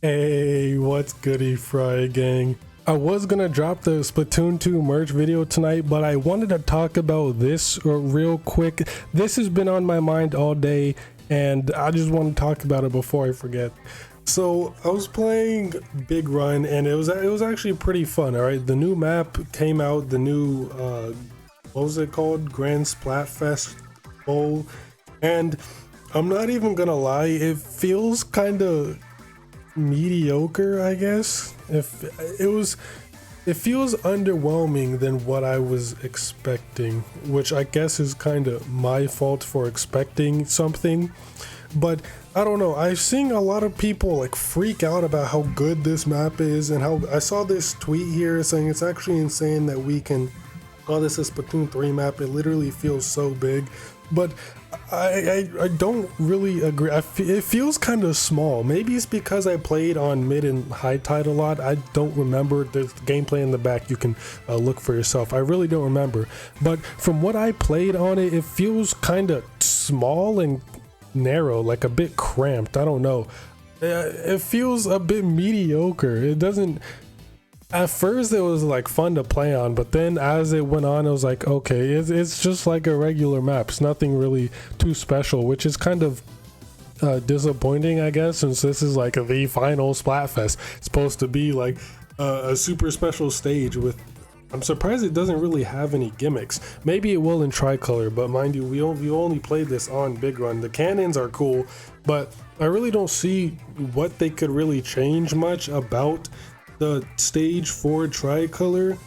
Hey, what's goody, Frye gang? I was gonna drop the Splatoon 2 merch video tonight, but I wanted to talk about this real quick. This has been on my mind all day, and I just want to talk about it before I forget. So I was playing Big Run, and it was actually pretty fun. All right, the new map came out, the new what was it called? Grand Splatfest Bowl, and I'm not even gonna lie, it feels kind of mediocre, I guess. It feels underwhelming than what I was expecting, which I guess is kind of my fault for expecting something. But I don't know, I've seen a lot of people like freak out about how good this map is, and how I saw this tweet here saying it's actually insane that we can call this a Splatoon 3 map. It literally feels so big, but I don't really agree. It feels kind of small. Maybe it's because I played on mid and high tide a lot. I don't remember. There's gameplay in the back. You can look for yourself. I really don't remember. But from what I played on it, it feels kind of small and narrow, like a bit cramped. I don't know. It feels a bit mediocre. It doesn't. At first it was like fun to play on, but then as it went on, it was like, okay, it's just like a regular map. It's nothing really too special, which is kind of disappointing, I guess, since this is like the final Splatfest. It's supposed to be like a super special stage with. I'm surprised it doesn't really have any gimmicks. Maybe it will in Tricolor, but mind you, we only played this on Big Run. The cannons are cool, but I really don't see what they could really change much about the stage for Tricolor.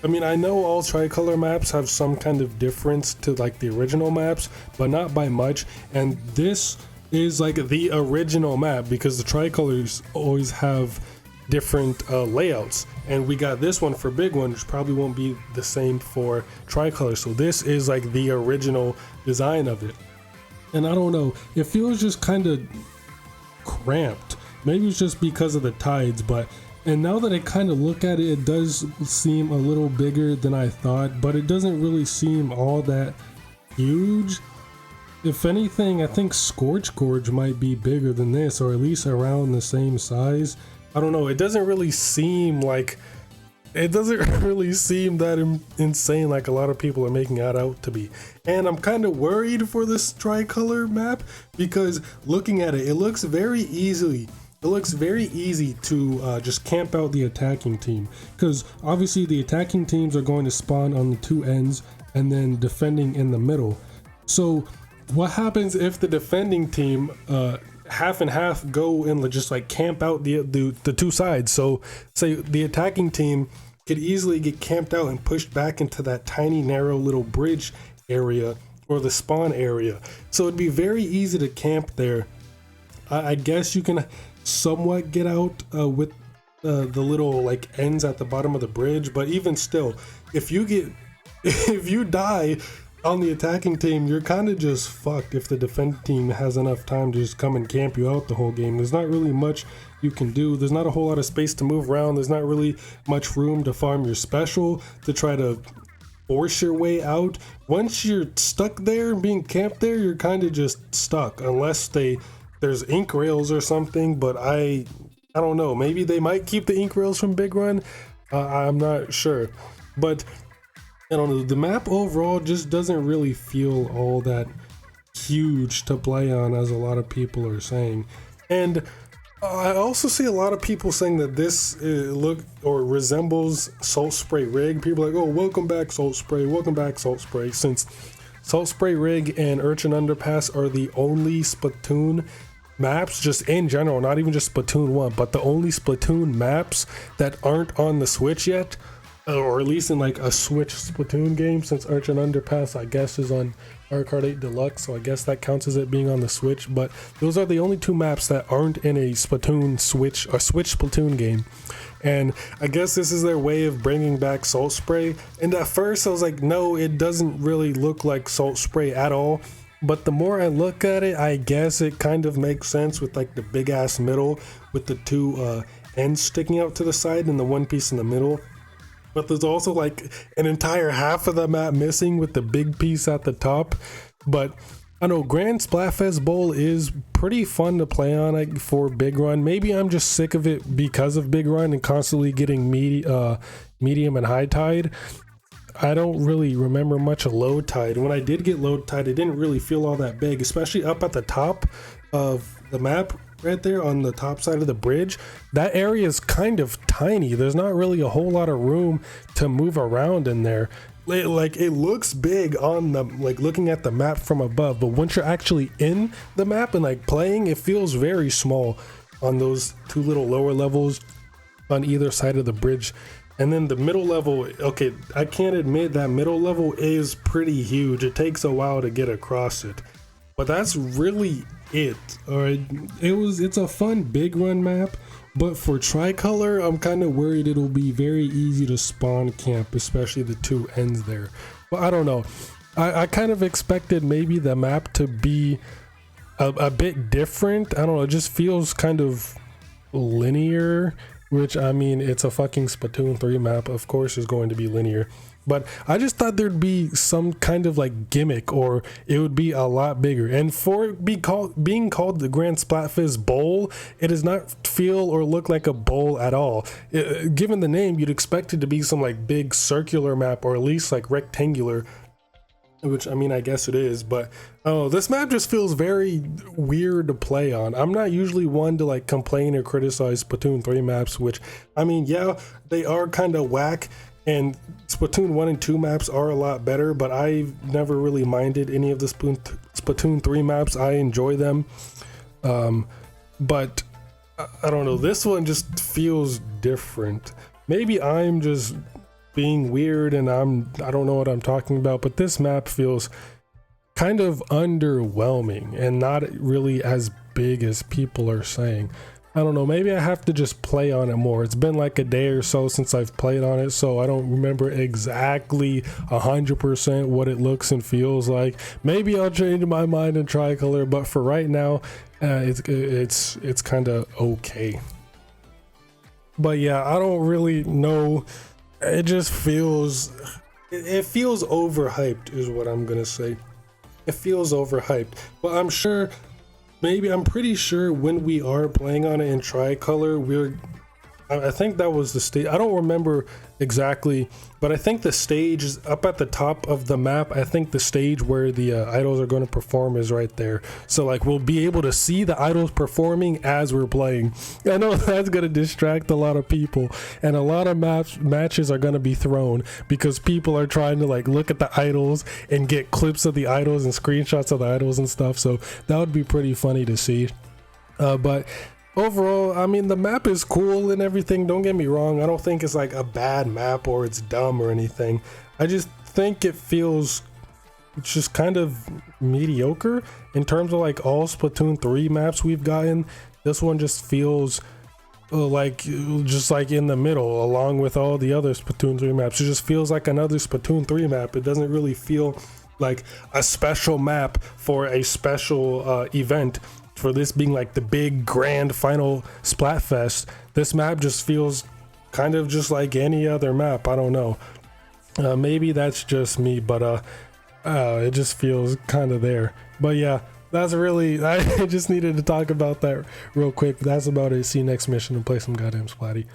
I mean, I know all Tricolor maps have some kind of difference to like the original maps, but not by much. And this is like the original map because the Tricolors always have different layouts, and we got this one for Big One, which probably won't be the same for Tricolor. So this is like the original design of it, and I don't know, it feels just kind of cramped. Maybe it's just because of the tides, but and now that I kind of look at it, it does seem a little bigger than I thought, but it doesn't really seem all that huge. If anything, I think Scorch Gorge might be bigger than this, or at least around the same size. I don't know, it doesn't really seem that insane like a lot of people are making it out to be. And I'm kind of worried for this Tricolor map because looking at it, it looks very easy to just camp out the attacking team, because obviously the attacking teams are going to spawn on the two ends and then defending in the middle. So what happens if the defending team half and half go and just like camp out the two sides? So say the attacking team could easily get camped out and pushed back into that tiny narrow little bridge area or the spawn area, so it'd be very easy to camp there. I guess you can somewhat get out with the little like ends at the bottom of the bridge, but even still, if you die on the attacking team, you're kind of just fucked if the defense team has enough time to just come and camp you out the whole game. There's not really much you can do. There's not a whole lot of space to move around. There's not really much room to farm your special to try to force your way out. Once you're stuck there and being camped there, you're kind of just stuck unless there's ink rails or something, but I don't know. Maybe they might keep the ink rails from Big Run. I'm not sure, but I don't know. The map overall just doesn't really feel all that huge to play on, as a lot of people are saying. And I also see a lot of people saying that this resembles Salt Spray Rig. People are like, oh, welcome back Salt Spray, welcome back Salt Spray, since Salt Spray Rig and Urchin Underpass are the only Splatoon maps, just in general, not even just Splatoon 1, but the only Splatoon maps that aren't on the Switch yet, or at least in like a Switch Splatoon game, since Urchin Underpass I guess is on Arcade 8 Deluxe, so I guess that counts as it being on the Switch. But those are the only two maps that aren't in a Splatoon Switch Splatoon game, and I guess this is their way of bringing back Salt Spray. And at first I was like, no, it doesn't really look like Salt Spray at all, but the more I look at it, I guess it kind of makes sense with like the big ass middle with the two ends sticking out to the side and the one piece in the middle. But there's also like an entire half of the map missing with the big piece at the top. But I know Grand Splatfest Bowl is pretty fun to play on, like, for Big Run. Maybe I'm just sick of it because of Big Run and constantly getting medium and high tide. I don't really remember much of low tide. When I did get low tide, it didn't really feel all that big, especially up at the top of the map right there on the top side of the bridge. That area is kind of tiny. There's not really a whole lot of room to move around in there. Like, it looks big on the, like, looking at the map from above, but once you're actually in the map and like playing, it feels very small on those two little lower levels on either side of the bridge. And then the middle level, okay, I can't admit that middle level is pretty huge. It takes a while to get across it, but that's really it. All right, it's a fun Big Run map. But for Tricolor, I'm kind of worried it'll be very easy to spawn camp, especially the two ends there. But I don't know. I kind of expected maybe the map to be a bit different. I don't know. It just feels kind of linear, which, I mean, it's a fucking Splatoon 3 map. Of course, is going to be linear. But I just thought there'd be some kind of like gimmick, or it would be a lot bigger. And for it being called the Grand Splatfest Bowl, it does not feel or look like a bowl at all. Given the name, you'd expect it to be some like big circular map, or at least like rectangular, which, I mean, I guess it is. But oh, this map just feels very weird to play on. I'm not usually one to like complain or criticize Splatoon 3 maps, which, I mean, yeah, they are kind of whack. And Splatoon 1 and 2 maps are a lot better, but I've never really minded any of the Splatoon 3 maps. I enjoy them. But I don't know, this one just feels different. Maybe I'm just being weird and I don't know what I'm talking about, but this map feels kind of underwhelming and not really as big as people are saying. I don't know, maybe I have to just play on it more. It's been like a day or so since I've played on it, so I don't remember exactly 100% what it looks and feels like. Maybe I'll change my mind in Tricolor, but for right now, it's kind of okay. But yeah, I don't really know. It just feels, it feels overhyped is what I'm gonna say. It feels overhyped, but I'm pretty sure when we are playing on it in Tricolor, I think that was the stage. I don't remember exactly, but I think the stage is up at the top of the map. I think the stage where the idols are going to perform is right there. So like, we'll be able to see the idols performing as we're playing. I know that's going to distract a lot of people, and a lot of matches are going to be thrown because people are trying to like look at the idols and get clips of the idols and screenshots of the idols and stuff. So that would be pretty funny to see. But overall, I mean, the map is cool and everything, don't get me wrong. I don't think it's like a bad map or it's dumb or anything. I just think it's just kind of mediocre in terms of like all Splatoon 3 maps we've gotten. This one just feels just like in the middle along with all the other Splatoon 3 maps. It just feels like another Splatoon 3 map. It doesn't really feel like a special map for a special event. For this being like the big grand final Splatfest, this map just feels kind of just like any other map. I don't know, maybe that's just me, but it just feels kind of there. But yeah, that's really, I just needed to talk about that real quick. That's about it. See you next mission and play some goddamn Splatty.